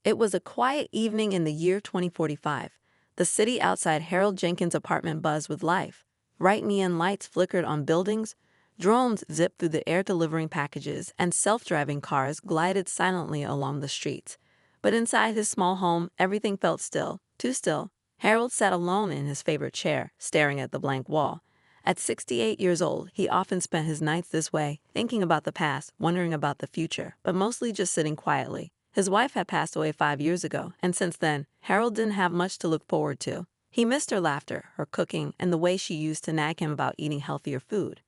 It was a quiet evening in the year 2045. The city outside Harold Jenkins' apartment buzzed with life. Bright neon lights flickered on buildings, drones zipped through the air delivering packages, and self-driving cars glided silently along the streets. But inside his small home, everything felt still, too still. Harold sat alone in his favorite chair, staring at the blank wall. At 68 years old, he often spent his nights this way, thinking about the past, wondering about the future, but mostly just sitting quietly. His wife had passed away 5 years ago, and since then, Harold didn't have much to look forward to. He missed her laughter, her cooking, and the way she used to nag him about eating healthier food.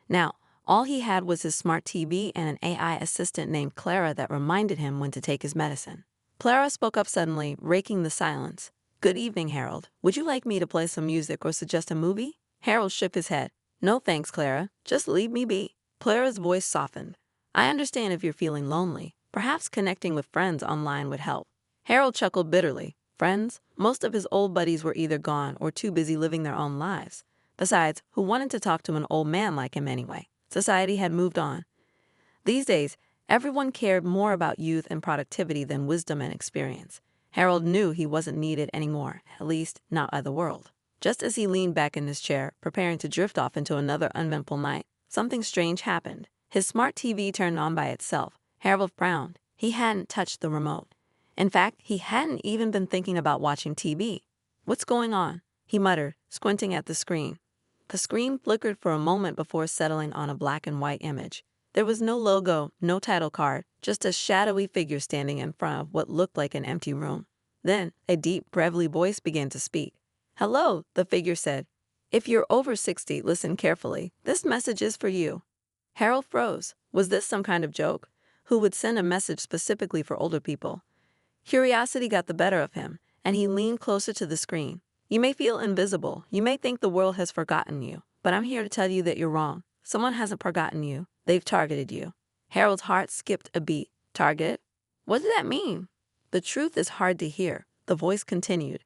Now, all he had was his smart TV and an AI assistant named Clara that reminded him when to take his medicine. Clara spoke up suddenly, breaking the silence. "Good evening, Harold. Would you like me to play some music or suggest a movie?" Harold shook his head. "No thanks, Clara. Just leave me be." Clara's voice softened. "I understand if you're feeling lonely. Perhaps connecting with friends online would help." Harold chuckled bitterly. Friends? Most of his old buddies were either gone or too busy living their own lives. Besides, who wanted to talk to an old man like him anyway? Society had moved on. These days, everyone cared more about youth and productivity than wisdom and experience. Harold knew he wasn't needed anymore, at least not by the world. Just as he leaned back in his chair, preparing to drift off into another uneventful night, something strange happened. His smart TV turned on by itself. Harold frowned. He hadn't touched the remote. In fact, he hadn't even been thinking about watching TV. "What's going on?" he muttered, squinting at the screen. The screen flickered for a moment before settling on a black and white image. There was no logo, no title card, just a shadowy figure standing in front of what looked like an empty room. Then, a deep, gravelly voice began to speak. "Hello," the figure said. "If you're over 60, listen carefully. This message is for you." Harold froze. Was this some kind of joke? Who would send a message specifically for older people? Curiosity got the better of him, and he leaned closer to the screen. "You may feel invisible. You may think the world has forgotten you. But I'm here to tell you that you're wrong. Someone hasn't forgotten you. They've targeted you." Harold's heart skipped a beat. Targeted? What did that mean? "The truth is hard to hear," the voice continued.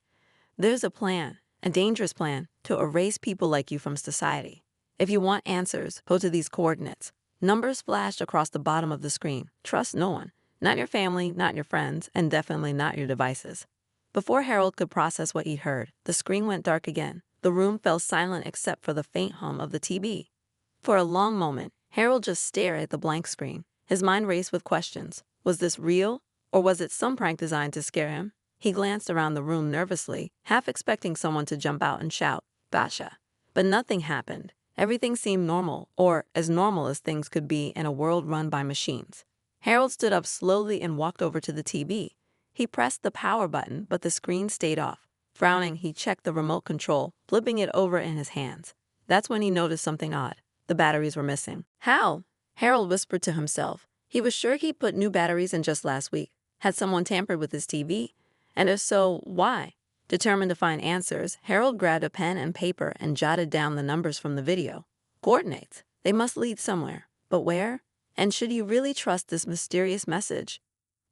"There's a plan, a dangerous plan, to erase people like you from society. If you want answers, go to these coordinates." Numbers flashed across the bottom of the screen. Trust no one. Not your family, not your friends, and definitely not your devices. Before Harold could process what he'd heard, the screen went dark again. The room fell silent except for the faint hum of the TV. For a long moment, Harold just stared at the blank screen. His mind raced with questions. Was this real? Or was it some prank designed to scare him? He glanced around the room nervously, half expecting someone to jump out and shout, "Gotcha!" But nothing happened. Everything seemed normal, or as normal as things could be in a world run by machines. Harold stood up slowly and walked over to the TV. He pressed the power button, but the screen stayed off. Frowning, he checked the remote control, flipping it over in his hands. That's when he noticed something odd. The batteries were missing. "How?" Harold whispered to himself. He was sure he'd put new batteries in just last week. Had someone tampered with his TV? And if so, why? Determined to find answers, Harold grabbed a pen and paper and jotted down the numbers from the video. Coordinates. They must lead somewhere. But where? And should he really trust this mysterious message?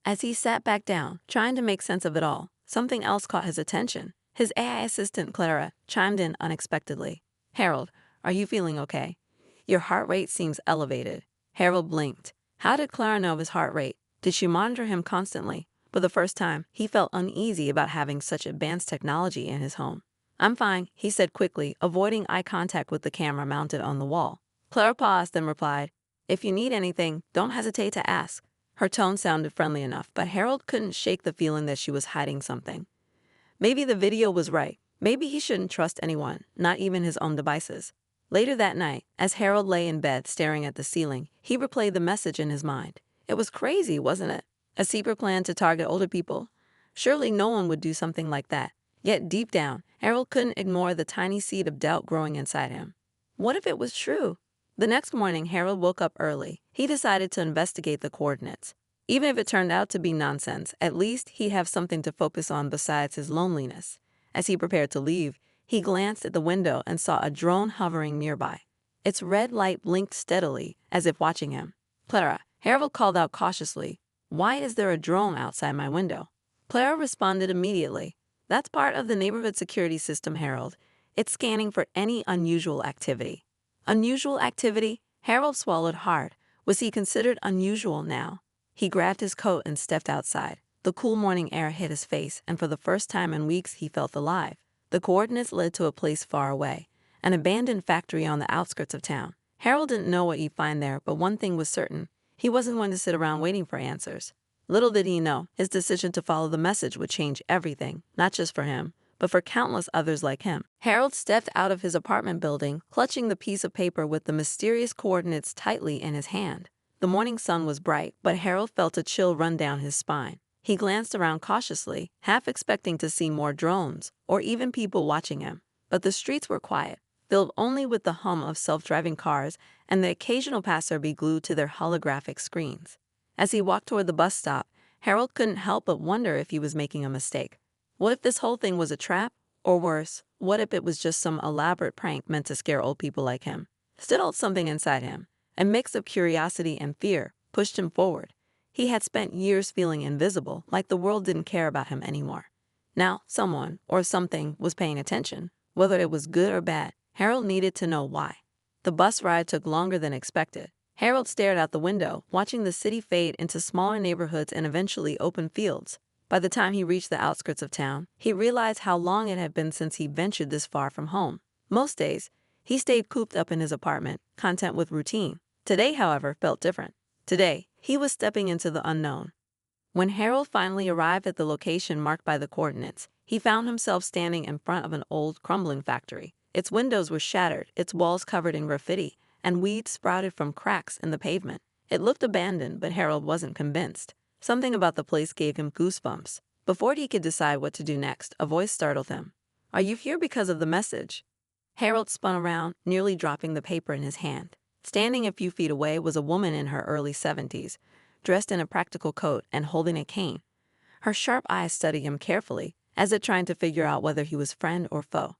As he sat back down, trying to make sense of it all, something else caught his attention. His AI assistant, Clara, chimed in unexpectedly. "Harold, are you feeling okay? Your heart rate seems elevated." Harold blinked. How did Clara know of his heart rate? Did she monitor him constantly? For the first time, he felt uneasy about having such advanced technology in his home. "I'm fine," he said quickly, avoiding eye contact with the camera mounted on the wall. Clara paused, then replied, "If you need anything, don't hesitate to ask." Her tone sounded friendly enough, but Harold couldn't shake the feeling that she was hiding something. Maybe the video was right. Maybe he shouldn't trust anyone, not even his own devices. Later that night, as Harold lay in bed staring at the ceiling, he replayed the message in his mind. It was crazy, wasn't it? A secret plan to target older people? Surely no one would do something like that. Yet deep down, Harold couldn't ignore the tiny seed of doubt growing inside him. What if it was true? The next morning, Harold woke up early. He decided to investigate the coordinates. Even if it turned out to be nonsense, at least he'd have something to focus on besides his loneliness. As he prepared to leave, he glanced at the window and saw a drone hovering nearby. Its red light blinked steadily, as if watching him. "Clara," Harold called out cautiously, "why is there a drone outside my window?" Clara responded immediately. "That's part of the neighborhood security system, Harold. It's scanning for any unusual activity." Unusual activity? Harold swallowed hard. Was he considered unusual now? He grabbed his coat and stepped outside. The cool morning air hit his face, and for the first time in weeks he felt alive. The coordinates led to a place far away, an abandoned factory on the outskirts of town. Harold didn't know what he'd find there, but one thing was certain. He wasn't going to sit around waiting for answers. Little did he know, his decision to follow the message would change everything, not just for him, but for countless others like him. Harold stepped out of his apartment building, clutching the piece of paper with the mysterious coordinates tightly in his hand. The morning sun was bright, but Harold felt a chill run down his spine. He glanced around cautiously, half expecting to see more drones, or even people watching him. But the streets were quiet, filled only with the hum of self-driving cars and the occasional passerby glued to their holographic screens. As he walked toward the bus stop, Harold couldn't help but wonder if he was making a mistake. What if this whole thing was a trap? Or worse, what if it was just some elaborate prank meant to scare old people like him? Still something inside him, a mix of curiosity and fear, pushed him forward. He had spent years feeling invisible, like the world didn't care about him anymore. Now, someone, or something, was paying attention. Whether it was good or bad, Harold needed to know why. The bus ride took longer than expected. Harold stared out the window, watching the city fade into smaller neighborhoods and eventually open fields. By the time he reached the outskirts of town, he realized how long it had been since he ventured this far from home. Most days, he stayed cooped up in his apartment, content with routine. Today, however, felt different. Today, he was stepping into the unknown. When Harold finally arrived at the location marked by the coordinates, he found himself standing in front of an old, crumbling factory. Its windows were shattered, its walls covered in graffiti, and weeds sprouted from cracks in the pavement. It looked abandoned, but Harold wasn't convinced. Something about the place gave him goosebumps. Before he could decide what to do next, a voice startled him. "Are you here because of the message?" Harold spun around, nearly dropping the paper in his hand. Standing a few feet away was a woman in her early 70s, dressed in a practical coat and holding a cane. Her sharp eyes studied him carefully, as if trying to figure out whether he was friend or foe.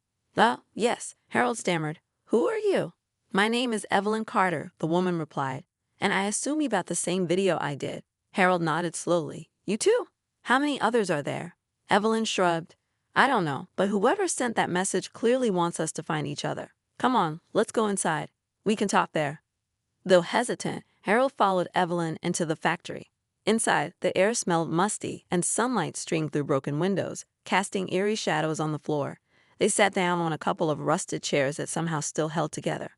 Yes," Harold stammered. "Who are you?" "My name is Evelyn Carter," the woman replied. "And I assume you got the same video I did." Harold nodded slowly. "You too? How many others are there?" Evelyn shrugged. "I don't know, but whoever sent that message clearly wants us to find each other. Come on, let's go inside. We can talk there." Though hesitant, Harold followed Evelyn into the factory. Inside, the air smelled musty, and sunlight streamed through broken windows, casting eerie shadows on the floor. They sat down on a couple of rusted chairs that somehow still held together.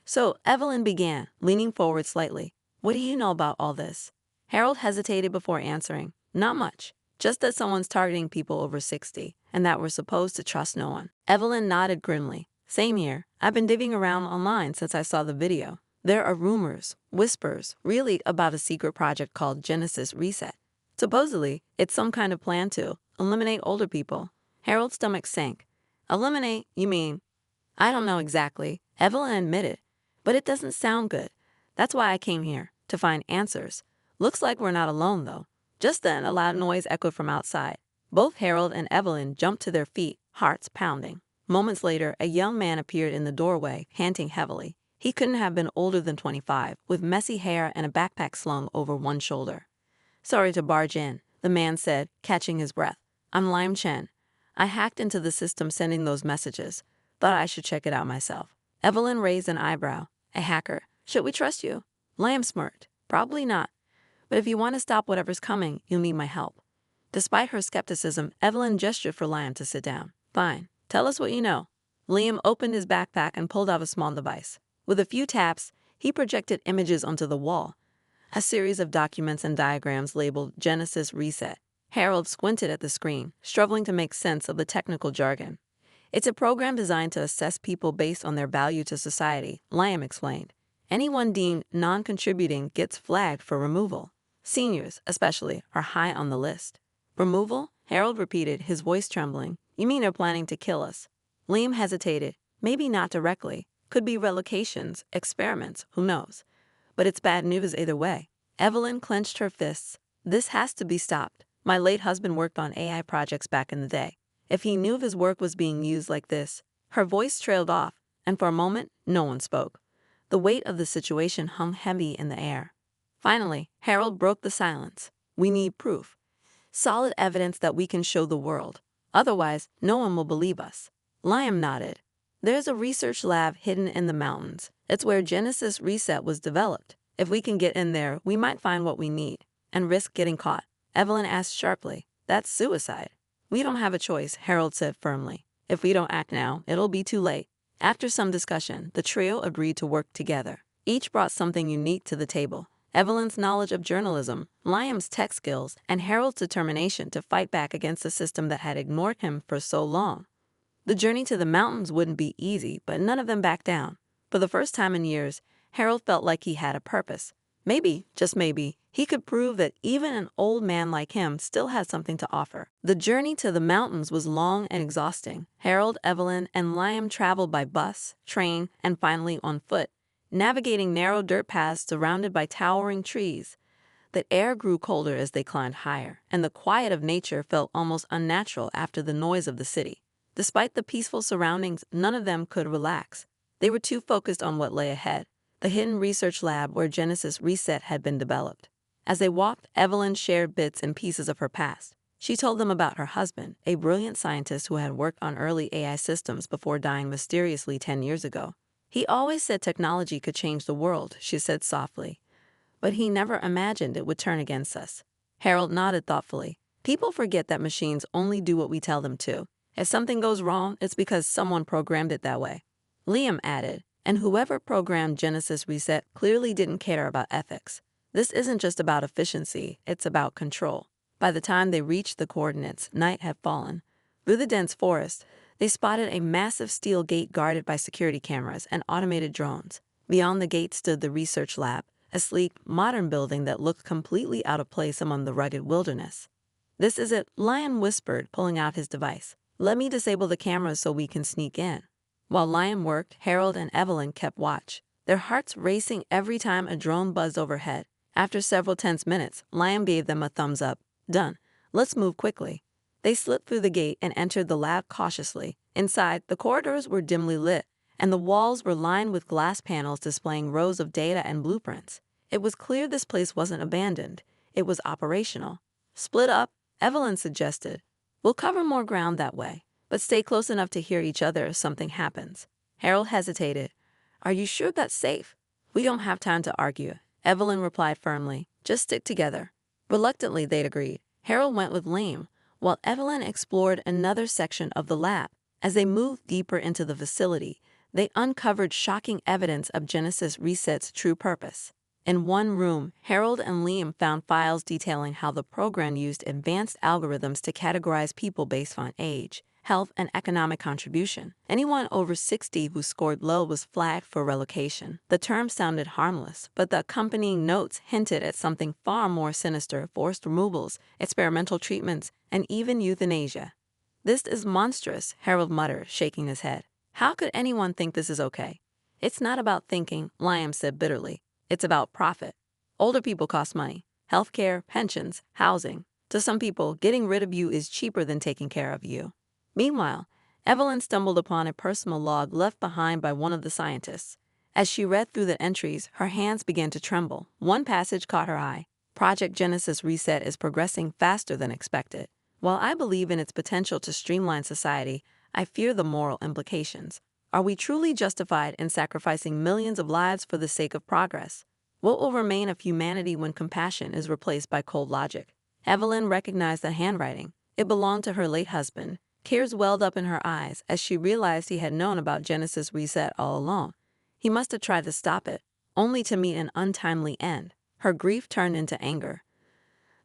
"So," Evelyn began, leaning forward slightly, "what do you know about all this?" Harold hesitated before answering. "Not much. Just that someone's targeting people over 60, and that we're supposed to trust no one." Evelyn nodded grimly. "Same here. I've been digging around online since I saw the video. There are rumors, whispers, really, about a secret project called Genesis Reset. Supposedly, it's some kind of plan to eliminate older people." Harold's stomach sank. "Eliminate, you mean?" "I don't know exactly," Evelyn admitted, "but it doesn't sound good. That's why I came here, to find answers. Looks like we're not alone, though." Just then, a loud noise echoed from outside. Both Harold and Evelyn jumped to their feet, hearts pounding. Moments later, a young man appeared in the doorway, panting heavily. He couldn't have been older than 25, with messy hair and a backpack slung over one shoulder. "Sorry to barge in," the man said, catching his breath. "I'm Lime Chen. I hacked into the system sending those messages. Thought I should check it out myself." Evelyn raised an eyebrow. "A hacker? Should we trust you?" Lime smirked. "Probably not. But if you want to stop whatever's coming, you'll need my help." Despite her skepticism, Evelyn gestured for Liam to sit down. "Fine. Tell us what you know." Liam opened his backpack and pulled out a small device. With a few taps, he projected images onto the wall. A series of documents and diagrams labeled Genesis Reset. Harold squinted at the screen, struggling to make sense of the technical jargon. "It's a program designed to assess people based on their value to society," Liam explained. "Anyone deemed non-contributing gets flagged for removal. Seniors, especially, are high on the list." "Removal?" Harold repeated, his voice trembling. "You mean they're planning to kill us?" Liam hesitated. "Maybe not directly. Could be relocations, experiments, who knows? But it's bad news either way." Evelyn clenched her fists. "This has to be stopped. My late husband worked on AI projects back in the day. If he knew his work was being used like this..." Her voice trailed off, and for a moment, no one spoke. The weight of the situation hung heavy in the air. Finally, Harold broke the silence. "We need proof. Solid evidence that we can show the world. Otherwise, no one will believe us." Liam nodded. "There's a research lab hidden in the mountains. It's where Genesis Reset was developed. If we can get in there, we might find what we need, and risk getting caught." Evelyn asked sharply. That's suicide. We don't have a choice, Harold said firmly. If we don't act now, it'll be too late. After some discussion, the trio agreed to work together. Each brought something unique to the table. Evelyn's knowledge of journalism, Liam's tech skills, and Harold's determination to fight back against a system that had ignored him for so long. The journey to the mountains wouldn't be easy, but none of them backed down. For the first time in years, Harold felt like he had a purpose. Maybe, just maybe, he could prove that even an old man like him still had something to offer. The journey to the mountains was long and exhausting. Harold, Evelyn, and Liam traveled by bus, train, and finally on foot, navigating narrow dirt paths surrounded by towering trees. The air grew colder as they climbed higher, and the quiet of nature felt almost unnatural after the noise of the city. Despite the peaceful surroundings, none of them could relax. They were too focused on what lay ahead, the hidden research lab where Genesis Reset had been developed. As they walked, Evelyn shared bits and pieces of her past. She told them about her husband, a brilliant scientist who had worked on early AI systems before dying mysteriously 10 years ago. He always said technology could change the world, she said softly. But he never imagined it would turn against us. Harold nodded thoughtfully. People forget that machines only do what we tell them to. If something goes wrong, it's because someone programmed it that way. Liam added, and whoever programmed Genesis Reset clearly didn't care about ethics. This isn't just about efficiency, it's about control. By the time they reached the coordinates, night had fallen. Through the dense forest, they spotted a massive steel gate guarded by security cameras and automated drones. Beyond the gate stood the research lab, a sleek, modern building that looked completely out of place among the rugged wilderness. This is it, Liam whispered, pulling out his device. Let me disable the cameras so we can sneak in. While Liam worked, Harold and Evelyn kept watch, their hearts racing every time a drone buzzed overhead. After several tense minutes, Liam gave them a thumbs up. Done. Let's move quickly. They slipped through the gate and entered the lab cautiously. Inside, the corridors were dimly lit, and the walls were lined with glass panels displaying rows of data and blueprints. It was clear this place wasn't abandoned. It was operational. Split up, Evelyn suggested. We'll cover more ground that way, but stay close enough to hear each other if something happens. Harold hesitated. Are you sure that's safe? We don't have time to argue, Evelyn replied firmly. Just stick together. Reluctantly, they'd agreed. Harold went with Liam, while Evelyn explored another section of the lab. As they moved deeper into the facility, they uncovered shocking evidence of Genesis Reset's true purpose. In one room, Harold and Liam found files detailing how the program used advanced algorithms to categorize people based on age, health, and economic contribution. Anyone over 60 who scored low was flagged for relocation. The term sounded harmless, but the accompanying notes hinted at something far more sinister: forced removals, experimental treatments, and even euthanasia. This is monstrous, Harold muttered, shaking his head. How could anyone think this is okay? It's not about thinking, Liam said bitterly. It's about profit. Older people cost money. Healthcare, pensions, housing. To some people, getting rid of you is cheaper than taking care of you. Meanwhile, Evelyn stumbled upon a personal log left behind by one of the scientists. As she read through the entries, her hands began to tremble. One passage caught her eye. Project Genesis Reset is progressing faster than expected. While I believe in its potential to streamline society, I fear the moral implications. Are we truly justified in sacrificing millions of lives for the sake of progress? What will remain of humanity when compassion is replaced by cold logic? Evelyn recognized the handwriting. It belonged to her late husband. Tears welled up in her eyes as she realized he had known about Genesis Reset all along. He must have tried to stop it, only to meet an untimely end. Her grief turned into anger.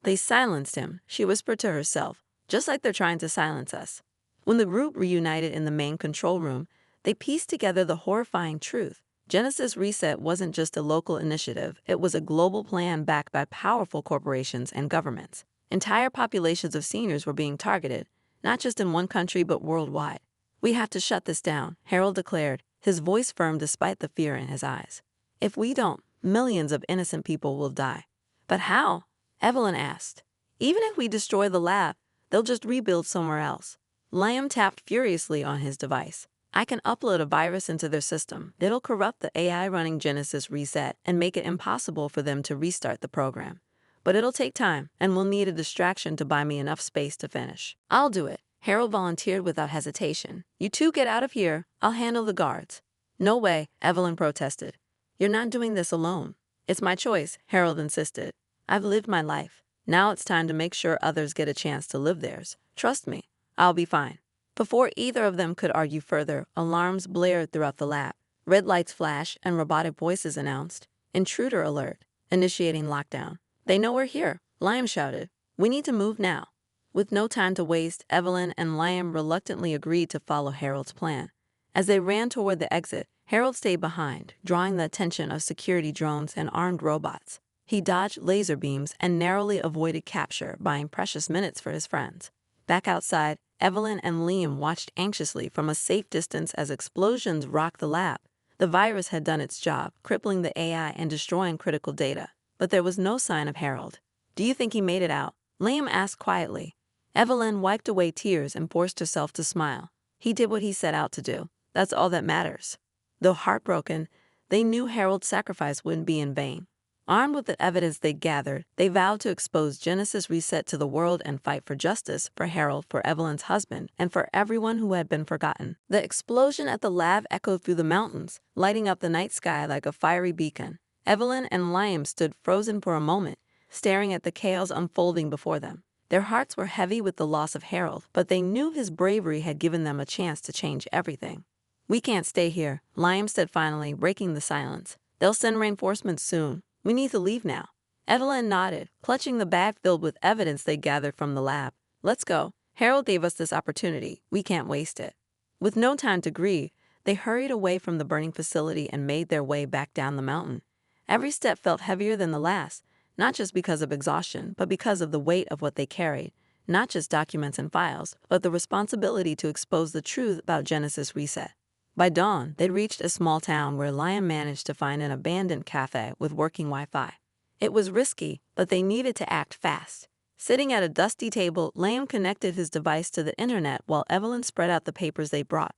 They silenced him, she whispered to herself, just like they're trying to silence us. When the group reunited in the main control room, they pieced together the horrifying truth. Genesis Reset wasn't just a local initiative, it was a global plan backed by powerful corporations and governments. Entire populations of seniors were being targeted, not just in one country but worldwide. We have to shut this down, Harold declared, his voice firm despite the fear in his eyes. If we don't, millions of innocent people will die. But how? Evelyn asked. Even if we destroy the lab, they'll just rebuild somewhere else. Liam tapped furiously on his device. I can upload a virus into their system. It'll corrupt the AI running Genesis Reset and make it impossible for them to restart the program. But it'll take time, and we'll need a distraction to buy me enough space to finish. I'll do it, Harold volunteered without hesitation. You two get out of here. I'll handle the guards. No way, Evelyn protested. You're not doing this alone. It's my choice, Harold insisted. I've lived my life. Now it's time to make sure others get a chance to live theirs. Trust me, I'll be fine." Before either of them could argue further, alarms blared throughout the lab. Red lights flashed and robotic voices announced, "Intruder alert, initiating lockdown." "They know we're here," Liam shouted. "We need to move now." With no time to waste, Evelyn and Liam reluctantly agreed to follow Harold's plan. As they ran toward the exit, Harold stayed behind, drawing the attention of security drones and armed robots. He dodged laser beams and narrowly avoided capture, buying precious minutes for his friends. Back outside, Evelyn and Liam watched anxiously from a safe distance as explosions rocked the lab. The virus had done its job, crippling the AI and destroying critical data. But there was no sign of Harold. "Do you think he made it out?" Liam asked quietly. Evelyn wiped away tears and forced herself to smile. "He did what he set out to do. That's all that matters." Though heartbroken, they knew Harold's sacrifice wouldn't be in vain. Armed with the evidence they'd gathered, they vowed to expose Genesis Reset to the world and fight for justice for Harold, for Evelyn's husband, and for everyone who had been forgotten. The explosion at the lab echoed through the mountains, lighting up the night sky like a fiery beacon. Evelyn and Liam stood frozen for a moment, staring at the chaos unfolding before them. Their hearts were heavy with the loss of Harold, but they knew his bravery had given them a chance to change everything. "We can't stay here," Liam said finally, breaking the silence. "They'll send reinforcements soon. We need to leave now." Evelyn nodded, clutching the bag filled with evidence they gathered from the lab. "Let's go. Harold gave us this opportunity. We can't waste it." With no time to grieve, they hurried away from the burning facility and made their way back down the mountain. Every step felt heavier than the last, not just because of exhaustion, but because of the weight of what they carried. Not just documents and files, but the responsibility to expose the truth about Genesis Reset. By dawn, they'd reached a small town where Liam managed to find an abandoned cafe with working Wi-Fi. It was risky, but they needed to act fast. Sitting at a dusty table, Liam connected his device to the internet while Evelyn spread out the papers they brought.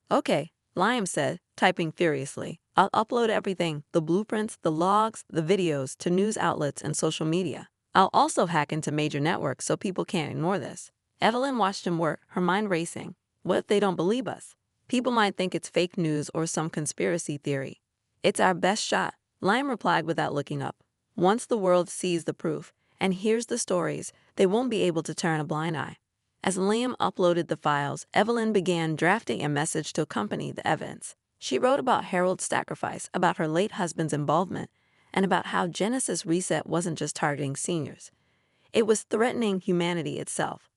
"Okay," Liam said, typing furiously. "I'll upload everything, the blueprints, the logs, the videos, to news outlets and social media. I'll also hack into major networks so people can't ignore this." Evelyn watched him work, her mind racing. "What if they don't believe us? People might think it's fake news or some conspiracy theory." "It's our best shot," Liam replied without looking up. "Once the world sees the proof and hears the stories, they won't be able to turn a blind eye." As Liam uploaded the files, Evelyn began drafting a message to accompany the evidence. She wrote about Harold's sacrifice, about her late husband's involvement, and about how Genesis Reset wasn't just targeting seniors. It was threatening humanity itself.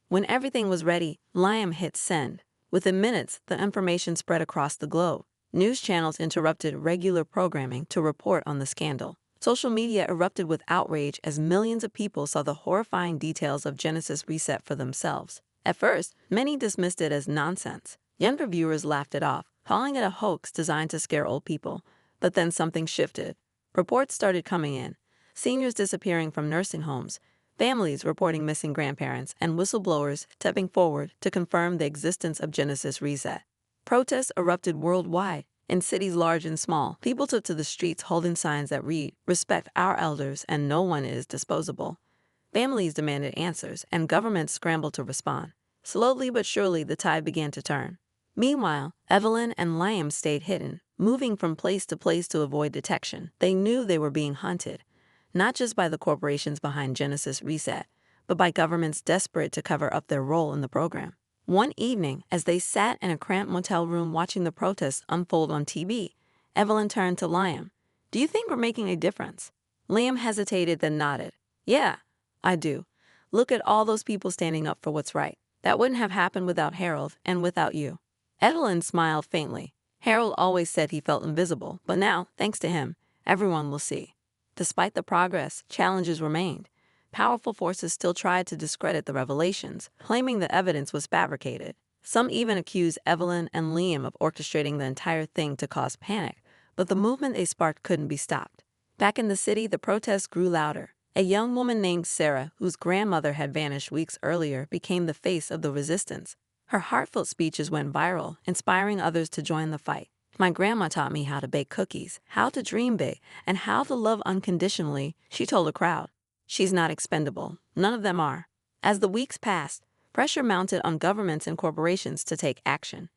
When everything was ready, Liam hit send. Within minutes, the information spread across the globe. News channels interrupted regular programming to report on the scandal. Social media erupted with outrage as millions of people saw the horrifying details of Genesis Reset for themselves. At first, many dismissed it as nonsense. Younger viewers laughed it off, calling it a hoax designed to scare old people. But then something shifted. Reports started coming in. Seniors disappearing from nursing homes, families reporting missing grandparents, and whistleblowers stepping forward to confirm the existence of Genesis Reset. Protests erupted worldwide. In cities large and small, people took to the streets holding signs that read, "Respect our elders and no one is disposable." Families demanded answers, and governments scrambled to respond. Slowly but surely, the tide began to turn. Meanwhile, Evelyn and Liam stayed hidden, moving from place to place to avoid detection. They knew they were being hunted, not just by the corporations behind Genesis Reset, but by governments desperate to cover up their role in the program. One evening, as they sat in a cramped motel room watching the protests unfold on TV, Evelyn turned to Liam. "Do you think we're making a difference?" Liam hesitated, then nodded. "Yeah, I do. Look at all those people standing up for what's right. That wouldn't have happened without Harold and without you." Evelyn smiled faintly. "Harold always said he felt invisible, but now, thanks to him, everyone will see." Despite the progress, challenges remained. Powerful forces still tried to discredit the revelations, claiming the evidence was fabricated. Some even accused Evelyn and Liam of orchestrating the entire thing to cause panic, but the movement they sparked couldn't be stopped. Back in the city, the protests grew louder. A young woman named Sarah, whose grandmother had vanished weeks earlier, became the face of the resistance. Her heartfelt speeches went viral, inspiring others to join the fight. "My grandma taught me how to bake cookies, how to dream big, and how to love unconditionally," she told a crowd. "She's not expendable. None of them are." As the weeks passed, pressure mounted on governments and corporations to take action.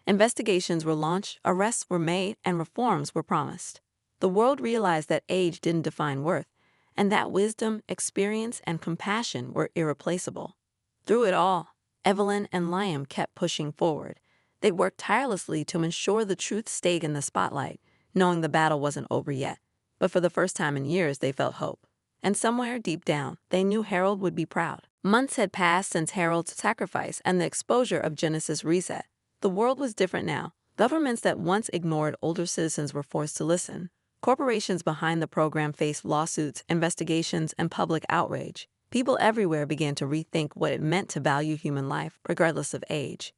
Investigations were launched, arrests were made, and reforms were promised. The world realized that age didn't define worth, and that wisdom, experience, and compassion were irreplaceable. Through it all, Evelyn and Liam kept pushing forward. They worked tirelessly to ensure the truth stayed in the spotlight, knowing the battle wasn't over yet. But for the first time in years, they felt hope. And somewhere deep down, they knew Harold would be proud. Months had passed since Harold's sacrifice and the exposure of Genesis Reset. The world was different now. Governments that once ignored older citizens were forced to listen. Corporations behind the program faced lawsuits, investigations, and public outrage. People everywhere began to rethink what it meant to value human life, regardless of age.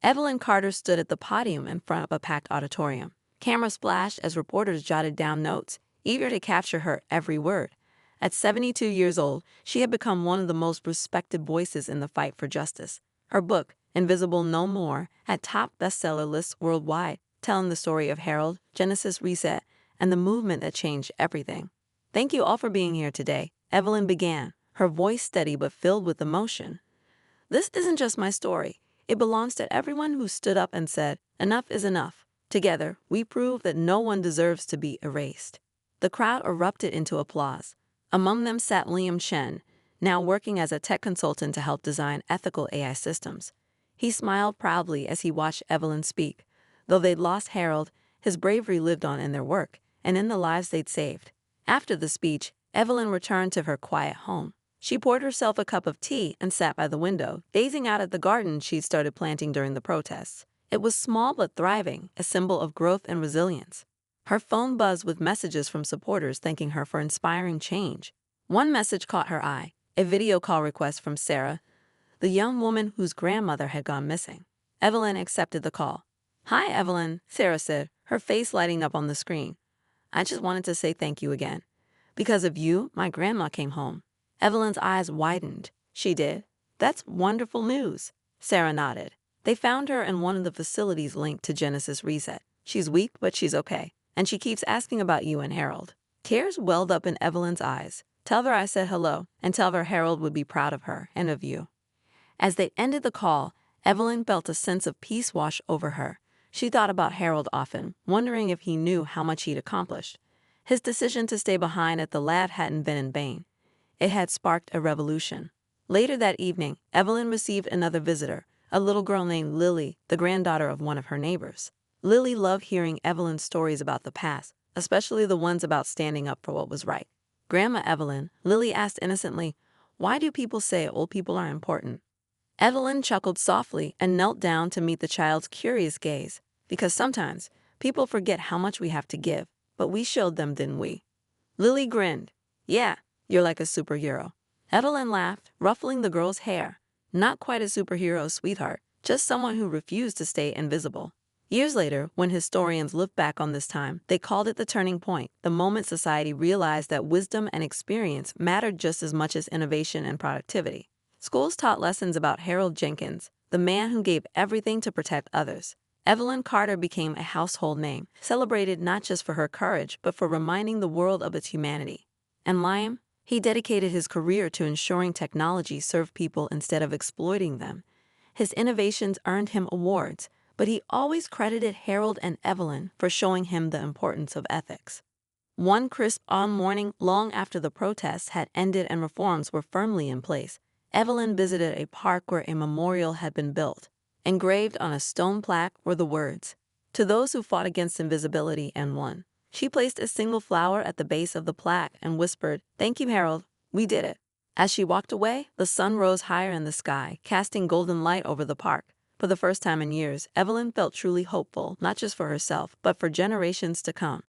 Evelyn Carter stood at the podium in front of a packed auditorium. Cameras flashed as reporters jotted down notes, eager to capture her every word. At 72 years old, she had become one of the most respected voices in the fight for justice. Her book, Invisible No More, had top bestseller lists worldwide, telling the story of Harold, Genesis Reset, and the movement that changed everything. "Thank you all for being here today," Evelyn began, her voice steady but filled with emotion. "This isn't just my story. It belongs to everyone who stood up and said, 'Enough is enough.' Together, we prove that no one deserves to be erased." The crowd erupted into applause. Among them sat Liam Chen, now working as a tech consultant to help design ethical AI systems. He smiled proudly as he watched Evelyn speak. Though they'd lost Harold, his bravery lived on in their work and in the lives they'd saved. After the speech, Evelyn returned to her quiet home. She poured herself a cup of tea and sat by the window, gazing out at the garden she'd started planting during the protests. It was small but thriving, a symbol of growth and resilience. Her phone buzzed with messages from supporters thanking her for inspiring change. One message caught her eye, a video call request from Sarah, the young woman whose grandmother had gone missing. Evelyn accepted the call. "Hi, Evelyn," Sarah said, her face lighting up on the screen. "I just wanted to say thank you again. Because of you, my grandma came home." Evelyn's eyes widened. "She did? That's wonderful news." Sarah nodded. "They found her in one of the facilities linked to Genesis Reset. She's weak, but she's okay. And she keeps asking about you and Harold." Tears welled up in Evelyn's eyes. "Tell her I said hello, and tell her Harold would be proud of her and of you." As they ended the call, Evelyn felt a sense of peace wash over her. She thought about Harold often, wondering if he knew how much he'd accomplished. His decision to stay behind at the lab hadn't been in vain. It had sparked a revolution. Later that evening, Evelyn received another visitor, a little girl named Lily, the granddaughter of one of her neighbors. Lily loved hearing Evelyn's stories about the past, especially the ones about standing up for what was right. "Grandma Evelyn," Lily asked innocently, "why do people say old people are important?" Evelyn chuckled softly and knelt down to meet the child's curious gaze. "Because sometimes people forget how much we have to give, but we showed them, didn't we?" Lily grinned. "Yeah, you're like a superhero." Evelyn laughed, ruffling the girl's hair. "Not quite a superhero, sweetheart, just someone who refused to stay invisible." Years later, when historians look back on this time, they called it the turning point, the moment society realized that wisdom and experience mattered just as much as innovation and productivity. Schools taught lessons about Harold Jenkins, the man who gave everything to protect others. Evelyn Carter became a household name, celebrated not just for her courage, but for reminding the world of its humanity. And Liam? He dedicated his career to ensuring technology served people instead of exploiting them. His innovations earned him awards, but he always credited Harold and Evelyn for showing him the importance of ethics. One crisp autumn morning, long after the protests had ended and reforms were firmly in place, Evelyn visited a park where a memorial had been built. Engraved on a stone plaque were the words, "To those who fought against invisibility and won." She placed a single flower at the base of the plaque and whispered, "Thank you, Harold. We did it." As she walked away, the sun rose higher in the sky, casting golden light over the park. For the first time in years, Evelyn felt truly hopeful, not just for herself, but for generations to come.